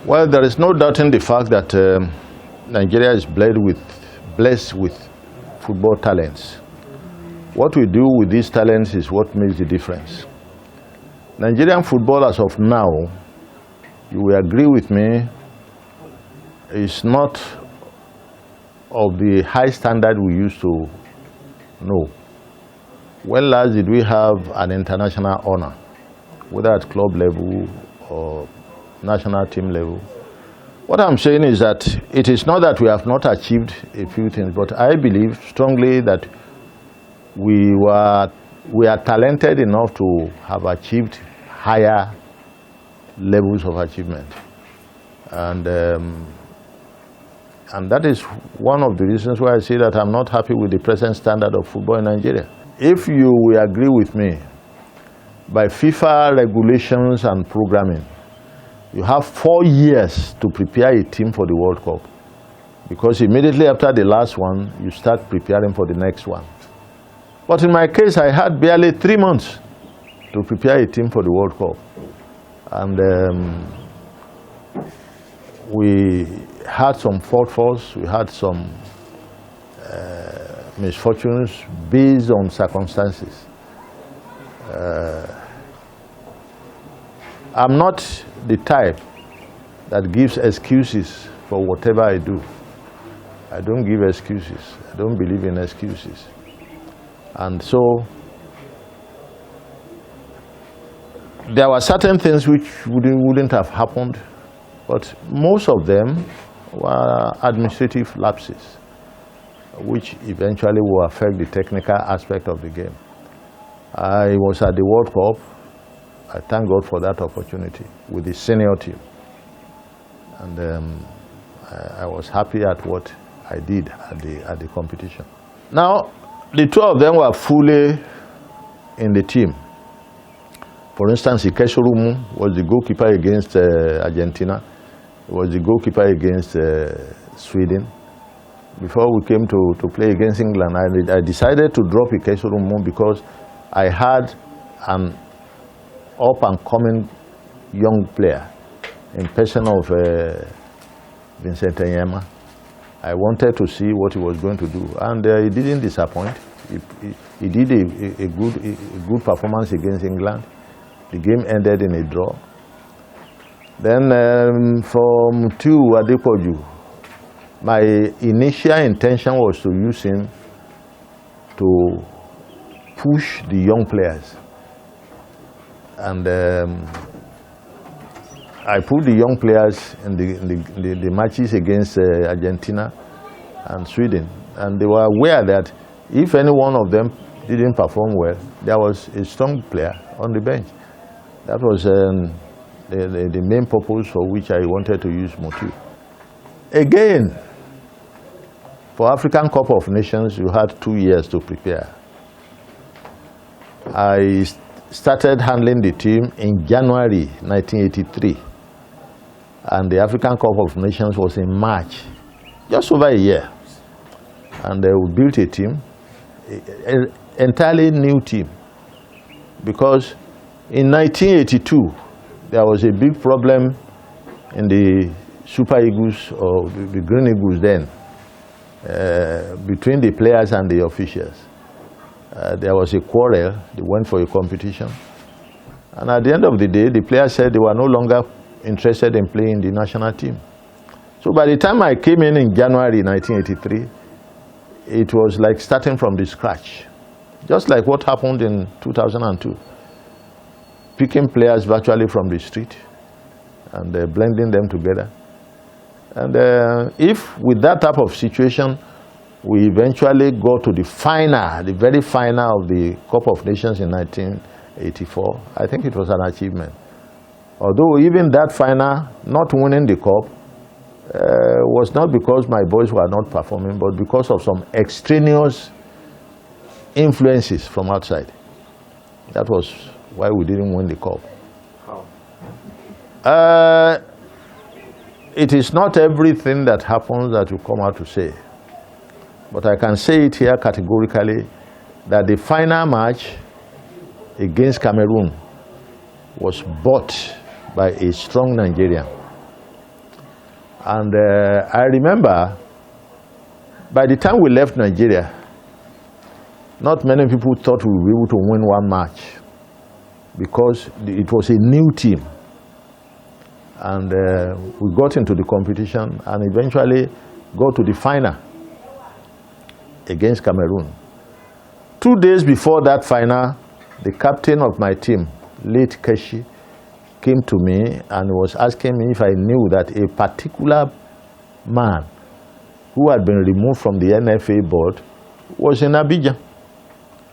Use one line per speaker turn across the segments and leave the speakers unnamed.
Well, there is no doubting the fact that Nigeria is blessed with football talents. What we do with these talents is what makes the difference. Nigerian football as of now, you will agree with me, is not of the high standard we used to know. When last did we have an international honor, whether at club level or national team level? What I'm saying is that it is not that we have not achieved a few things, but I believe strongly that we are talented enough to have achieved higher levels of achievement. And that is one of the reasons why I say that I'm not happy with the present standard of football in Nigeria. If you will agree with me, by FIFA regulations and programming, you have 4 years to prepare a team for the World Cup, because immediately after the last one, you start preparing for the next one. But in my case, I had barely 3 months to prepare a team for the World Cup. And we had some faults, we had some misfortunes based on circumstances. I'm not the type that gives excuses for whatever I do. I don't give excuses. I don't believe in excuses. And so there were certain things which wouldn't have happened, but most of them were administrative lapses, which eventually will affect the technical aspect of the game. I was at the World Cup. I thank God for that opportunity with the senior team. And I was happy at what I did at the competition. Now, the two of them were fully in the team. For instance, Ikeshurumu was the goalkeeper against Argentina. He was the goalkeeper against Sweden. Before we came to play against England, I decided to drop Ikeshurumu because I had an up-and-coming young player in person of Vincent Enyema. I wanted to see what he was going to do, and he didn't disappoint. He did a good performance against England. The game ended in a draw. Then from Adepoju, my initial intention was to use him to push the young players. And I put the young players in the matches against Argentina and Sweden. And they were aware that if any one of them didn't perform well, there was a strong player on the bench. That was the main purpose for which I wanted to use Motu. Again, for African Cup of Nations, you had 2 years to prepare. I started handling the team in January 1983, and the African Cup of Nations was in March, just over a year. And we built a team, an entirely new team, because in 1982 there was a big problem in the Super Eagles, or the Green Eagles then, between the players and the officials. There was a quarrel. They went for a competition, and at the end of the day, the players said they were no longer interested in playing the national team. So by the time I came in January 1983, it was like starting from the scratch, just like what happened in 2002, picking players virtually from the street and blending them together. And if with that type of situation we eventually go to the final, the very final of the Cup of Nations in 1984, I think it was an achievement. Although even that final, not winning the cup, was not because my boys were not performing, but because of some extraneous influences from outside. That was why we didn't win the cup. How? It is not everything that happens that you come out to say. But I can say it here categorically that the final match against Cameroon was bought by a strong Nigerian. And I remember, by the time we left Nigeria, not many people thought we would be able to win one match because it was a new team. And we got into the competition and eventually got to the final against Cameroon. 2 days before that final, the captain of my team, late Keshi, came to me and was asking me if I knew that a particular man who had been removed from the NFA board was in Abidjan.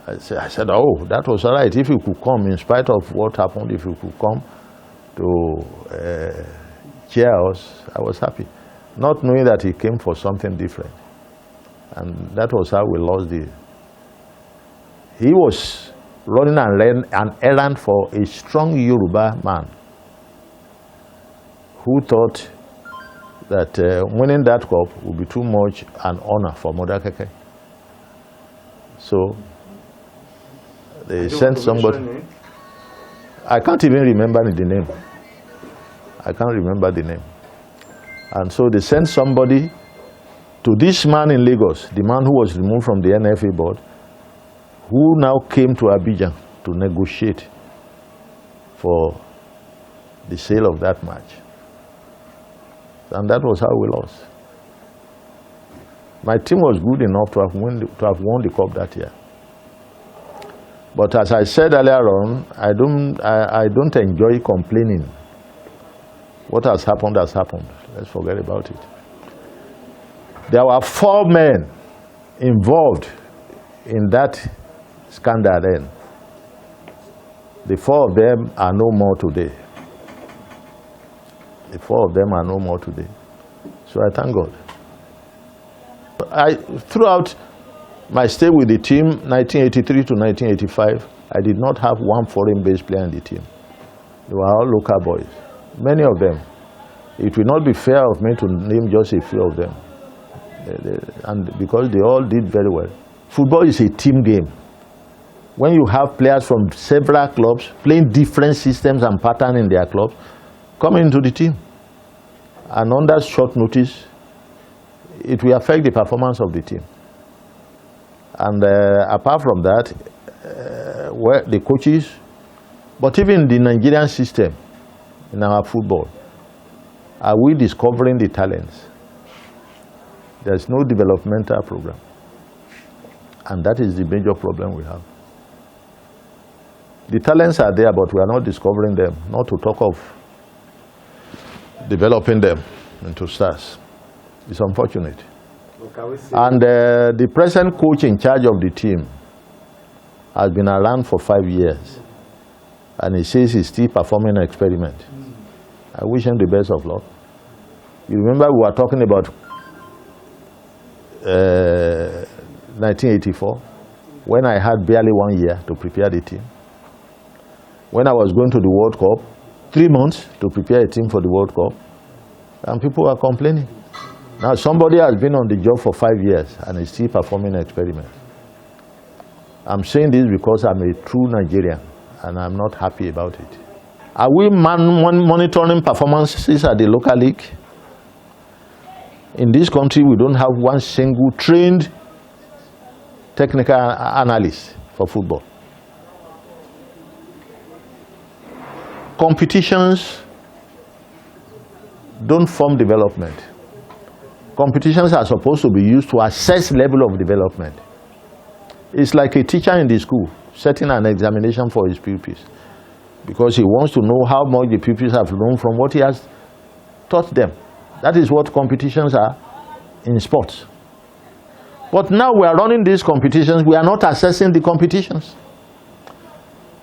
I said, oh, that was all right. If you could come, in spite of what happened, if you could come to cheer us, I was happy. Not knowing that he came for something different. And that was how we lost the... He was running an errand for a strong Yoruba man who thought that winning that cup would be too much an honor for Modakeke. So they sent somebody. I can't even remember the name. I can't remember the name. And so they sent somebody to this man in Lagos, the man who was removed from the NFA board, who now came to Abidjan to negotiate for the sale of that match. And that was how we lost. My team was good enough to have won the cup that year. But as I said earlier on, I don't enjoy complaining. What has happened has happened. Let's forget about it. There were 4 men involved in that scandal then. The 4 of them are no more today. The 4 of them are no more today. So I thank God. Throughout my stay with the team, 1983 to 1985, I did not have one foreign-based player in the team. They were all local boys. Many of them. It will not be fair of me to name just a few of them. And because they all did very well. Football is a team game. When you have players from several clubs playing different systems and patterns in their clubs, coming into the team, and under short notice, it will affect the performance of the team. And apart from that, the coaches, but even the Nigerian system in our football, are we discovering the talents? There's no developmental program. And that is the major problem we have. The talents are there, but we are not discovering them, not to talk of developing them into stars. It's unfortunate. And the present coach in charge of the team has been around for 5 years. And he says he's still performing an experiment. I wish him the best of luck. You remember we were talking about 1984, when I had barely 1 year to prepare the team. When I was going to the World Cup, 3 months to prepare a team for the World Cup, and people are complaining. Now somebody has been on the job for 5 years and is still performing an experiment. I'm saying this because I'm a true Nigerian and I'm not happy about it. Are we monitoring performances at the local league? In this country, we don't have one single trained technical analyst for football. Competitions don't form development. Competitions are supposed to be used to assess level of development. It's like a teacher in the school setting an examination for his pupils because he wants to know how much the pupils have learned from what he has taught them. That is what competitions are in sports. But now we are running these competitions, we are not assessing the competitions.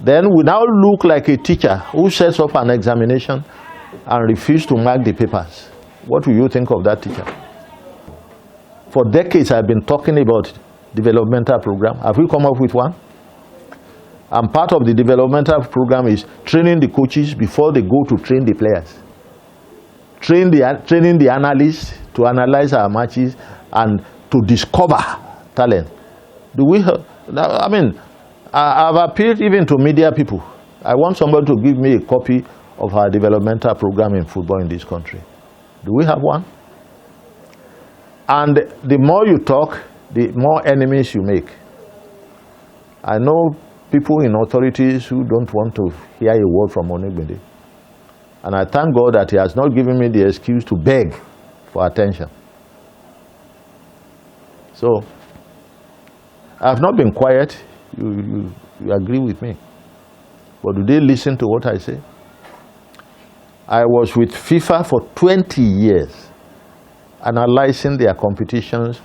Then we now look like a teacher who sets up an examination and refuses to mark the papers. What will you think of that teacher? For decades I've been talking about developmental program. Have we come up with one? And part of the developmental program is training the coaches before they go to train the players. Training the analysts to analyze our matches and to discover talent. Do we have, I mean, I've appealed even to media people. I want somebody to give me a copy of our developmental program in football in this country. Do we have one? And the more you talk, the more enemies you make. I know people in authorities who don't want to hear a word from Onigbinde. And I thank God that he has not given me the excuse to beg for attention. So, I have not been quiet. You agree with me. But do they listen to what I say? I was with FIFA for 20 years, analyzing their competitions,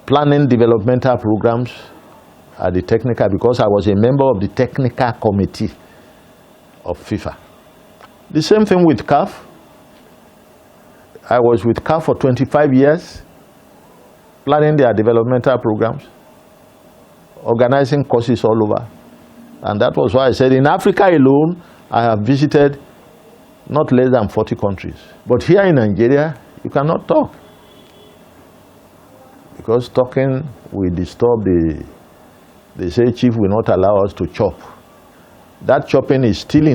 planning developmental programs at the technical, because I was a member of the technical committee of FIFA. The same thing with CAF. I was with CAF for 25 years, planning their developmental programs, organizing courses all over. And that was why I said in Africa alone, I have visited not less than 40 countries. But here in Nigeria, you cannot talk. Because talking will disturb they say chief will not allow us to chop. That chopping is still,